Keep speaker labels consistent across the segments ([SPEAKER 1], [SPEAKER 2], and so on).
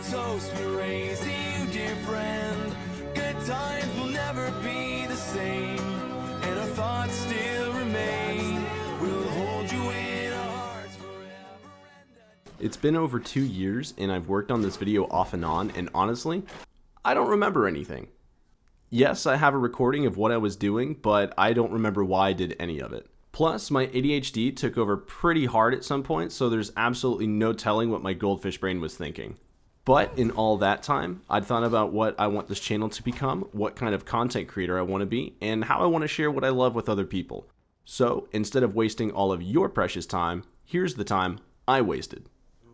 [SPEAKER 1] toast we raise to you, dear friend. Good times will never be the same, and our thoughts still remain. We'll hold you in our hearts forever and a...
[SPEAKER 2] It's been over 2 years and I've worked on this video off and on, and honestly, I don't remember anything. Yes, I have a recording of what I was doing, but I don't remember why I did any of it. Plus, my ADHD took over pretty hard at some point, so there's absolutely no telling what my goldfish brain was thinking. But in all that time, I'd thought about what I want this channel to become, what kind of content creator I want to be, and how I want to share what I love with other people. So, instead of wasting all of your precious time, here's the time I wasted.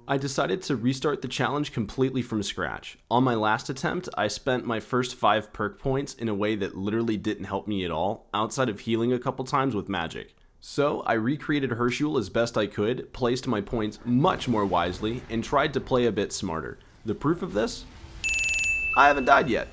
[SPEAKER 2] I decided to restart the challenge completely from scratch. On my last attempt, I spent my first 5 perk points in a way that literally didn't help me at all, outside of healing a couple times with magic. So I recreated Herschel as best I could, placed my points much more wisely, and tried to play a bit smarter. The proof of this? I haven't died yet.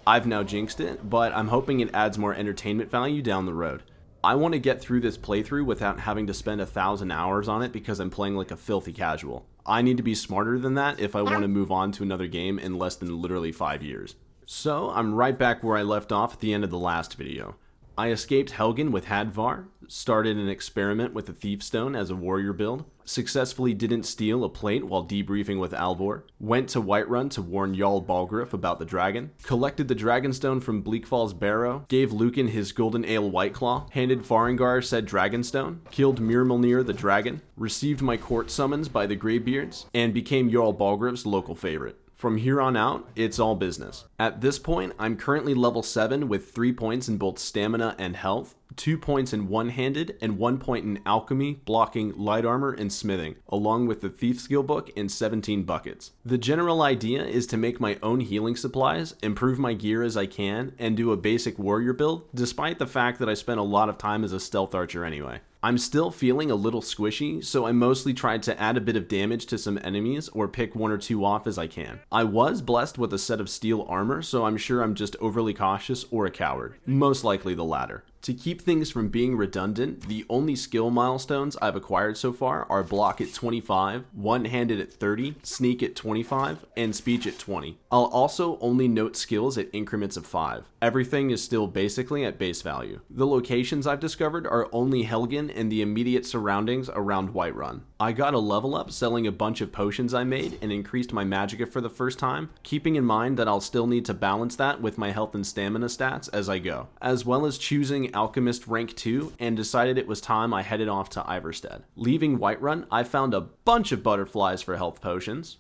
[SPEAKER 2] I've now jinxed it, but I'm hoping it adds more entertainment value down the road. I want to get through this playthrough without having to spend 1,000 hours on it because I'm playing like a filthy casual. I need to be smarter than that if I want to move on to another game in less than literally 5 years. So I'm right back where I left off at the end of the last video. I escaped Helgen with Hadvar, started an experiment with the Thief Stone as a warrior build, successfully didn't steal a plate while debriefing with Alvor, went to Whiterun to warn Jarl Balgruuf about the dragon, collected the Dragonstone from Bleakfall's Barrow, gave Lucan his Golden Ale Whiteclaw, handed Farengar said Dragonstone, killed Mirmilnir the dragon, received my court summons by the Greybeards, and became Jarl Balgruuf's local favorite. From here on out, it's all business. At this point, I'm currently level 7 with 3 points in both stamina and health, 2 points in one-handed, and 1 point in alchemy, blocking, light armor, and smithing, along with the thief skill book and 17 buckets. The general idea is to make my own healing supplies, improve my gear as I can, and do a basic warrior build, despite the fact that I spent a lot of time as a stealth archer anyway. I'm still feeling a little squishy, so I mostly tried to add a bit of damage to some enemies or pick 1 or 2 off as I can. I was blessed with a set of steel armor, so I'm sure I'm just overly cautious or a coward. Most likely the latter. To keep things from being redundant, the only skill milestones I've acquired so far are block at 25, one-handed at 30, sneak at 25, and speech at 20. I'll also only note skills at increments of 5. Everything is still basically at base value. The locations I've discovered are only Helgen and the immediate surroundings around Whiterun. I got a level up selling a bunch of potions I made and increased my magicka for the first time, keeping in mind that I'll still need to balance that with my health and stamina stats as I go, as well as choosing Alchemist rank 2, and decided it was time I headed off to Ivarstead. Leaving Whiterun, I found a bunch of butterflies for health potions.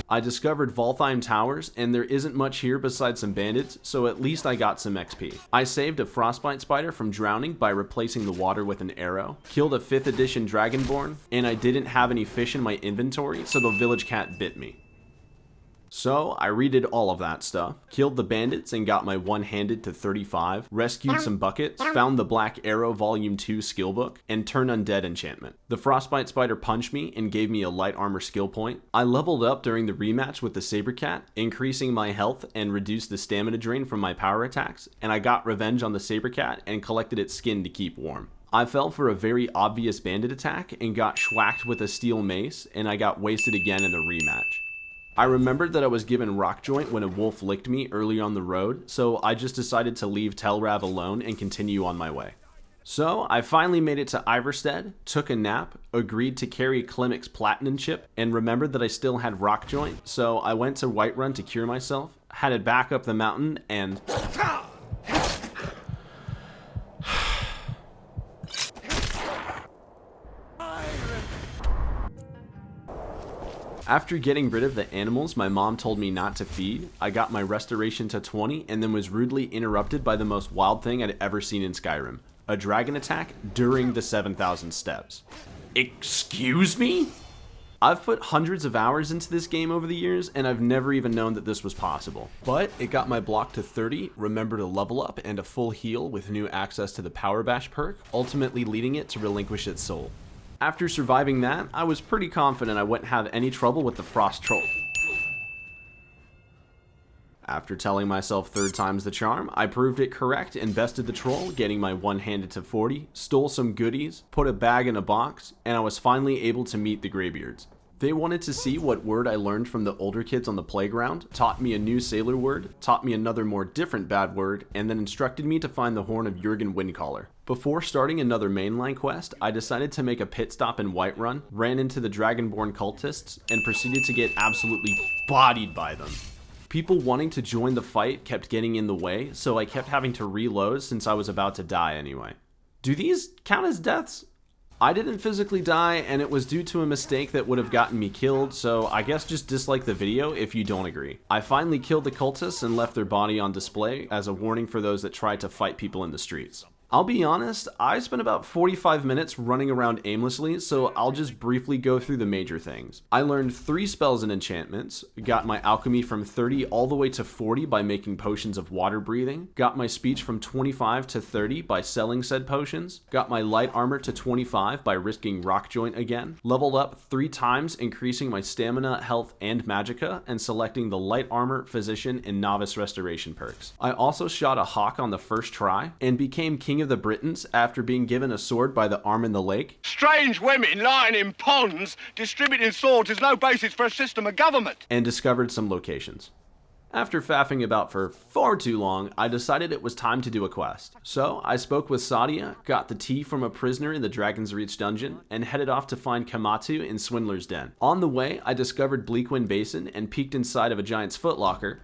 [SPEAKER 2] I discovered Valtheim Towers, and there isn't much here besides some bandits, so at least I got some XP. I saved a frostbite spider from drowning by replacing the water with an arrow, killed a 5th edition dragonborn, and I didn't have any fish in my inventory, so the village cat bit me. So I redid all of that stuff, killed the bandits and got my one-handed to 35, rescued some buckets, found the Black Arrow Volume 2 skill book, and turned undead enchantment. The frostbite spider punched me and gave me a light armor skill point. I leveled up during the rematch with the saber cat, increasing my health and reduced the stamina drain from my power attacks, and I got revenge on the saber cat and collected its skin to keep warm. I fell for a very obvious bandit attack and got schwacked with a steel mace, and I got wasted again in the rematch. I remembered that I was given rock joint when a wolf licked me early on the road, so I just decided to leave Telrav alone and continue on my way. So I finally made it to Ivarstead, took a nap, agreed to carry Klimek's platinum chip, and remembered that I still had rock joint, so I went to Whiterun to cure myself, headed back up the mountain, and... After getting rid of the animals my mom told me not to feed, I got my restoration to 20 and then was rudely interrupted by the most wild thing I'd ever seen in Skyrim. A dragon attack during the 7,000 steps. Excuse me? I've put hundreds of hours into this game over the years, and I've never even known that this was possible. But it got my block to 30, remembered a level up, and a full heal with new access to the Power Bash perk, ultimately leading it to relinquish its soul. After surviving that, I was pretty confident I wouldn't have any trouble with the Frost Troll. After telling myself 3rd time's the charm, I proved it correct and bested the troll, getting my one-handed to 40, stole some goodies, put a bag in a box, and I was finally able to meet the Greybeards. They wanted to see what word I learned from the older kids on the playground, taught me a new sailor word, taught me another more different bad word, and then instructed me to find the horn of Jurgen Windcaller. Before starting another mainline quest, I decided to make a pit stop in Whiterun, ran into the Dragonborn cultists, and proceeded to get absolutely bodied by them. People wanting to join the fight kept getting in the way, so I kept having to reload since I was about to die anyway. Do these count as deaths? I didn't physically die, and it was due to a mistake that would have gotten me killed, so I guess just dislike the video if you don't agree. I finally killed the cultists and left their body on display as a warning for those that tried to fight people in the streets. I'll be honest, I spent about 45 minutes running around aimlessly, so I'll just briefly go through the major things. I learned 3 spells and enchantments, got my alchemy from 30 all the way to 40 by making potions of water breathing, got my speech from 25 to 30 by selling said potions, got my light armor to 25 by risking rock joint again, leveled up 3 times increasing my stamina, health, and magicka, and selecting the light armor, physician, and novice restoration perks. I also shot a hawk on the first try, and became king of the Britons after being given a sword by the arm in the lake.
[SPEAKER 3] Strange women lying in ponds distributing swords is no basis for a system of government.
[SPEAKER 2] And discovered some locations. After faffing about for far too long, I decided it was time to do a quest. So I spoke with Sadia, got the tea from a prisoner in the Dragon's Reach dungeon, and headed off to find Kamatu in Swindler's Den. On the way, I discovered Bleakwind Basin and peeked inside of a giant's footlocker.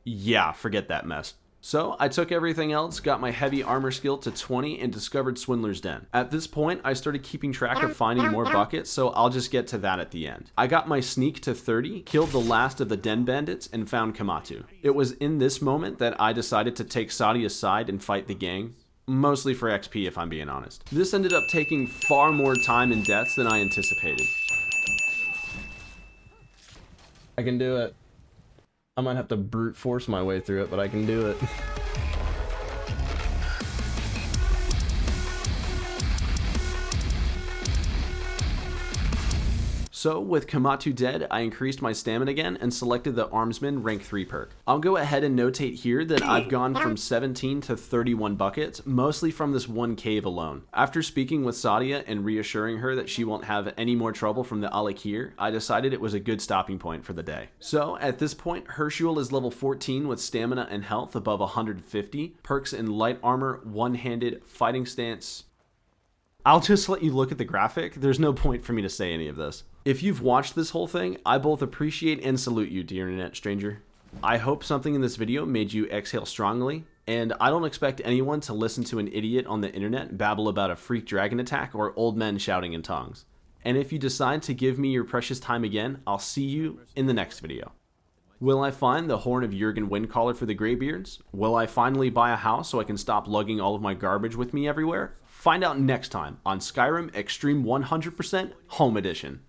[SPEAKER 2] Yeah, forget that mess. So I took everything else, got my heavy armor skill to 20, and discovered Swindler's Den. At this point, I started keeping track of finding more buckets, so I'll just get to that at the end. I got my sneak to 30, killed the last of the den bandits, and found Kamatu. It was in this moment that I decided to take Saudi aside and fight the gang. Mostly for XP if I'm being honest. This ended up taking far more time and deaths than I anticipated. I can do it. I might have to brute force my way through it, but I can do it. So, with Kamatu dead, I increased my stamina again and selected the Armsman rank 3 perk. I'll go ahead and notate here that I've gone from 17 to 31 buckets, mostly from this one cave alone. After speaking with Sadia and reassuring her that she won't have any more trouble from the Alakir, I decided it was a good stopping point for the day. So, at this point, Herschel is level 14 with stamina and health above 150, perks in light armor, one-handed, fighting stance. I'll just let you look at the graphic, there's no point for me to say any of this. If you've watched this whole thing, I both appreciate and salute you, dear internet stranger. I hope something in this video made you exhale strongly, and I don't expect anyone to listen to an idiot on the internet babble about a freak dragon attack or old men shouting in tongues. And if you decide to give me your precious time again, I'll see you in the next video. Will I find the horn of Jurgen Windcaller for the Greybeards? Will I finally buy a house so I can stop lugging all of my garbage with me everywhere? Find out next time on Skyrim Extreme 100% Home Edition.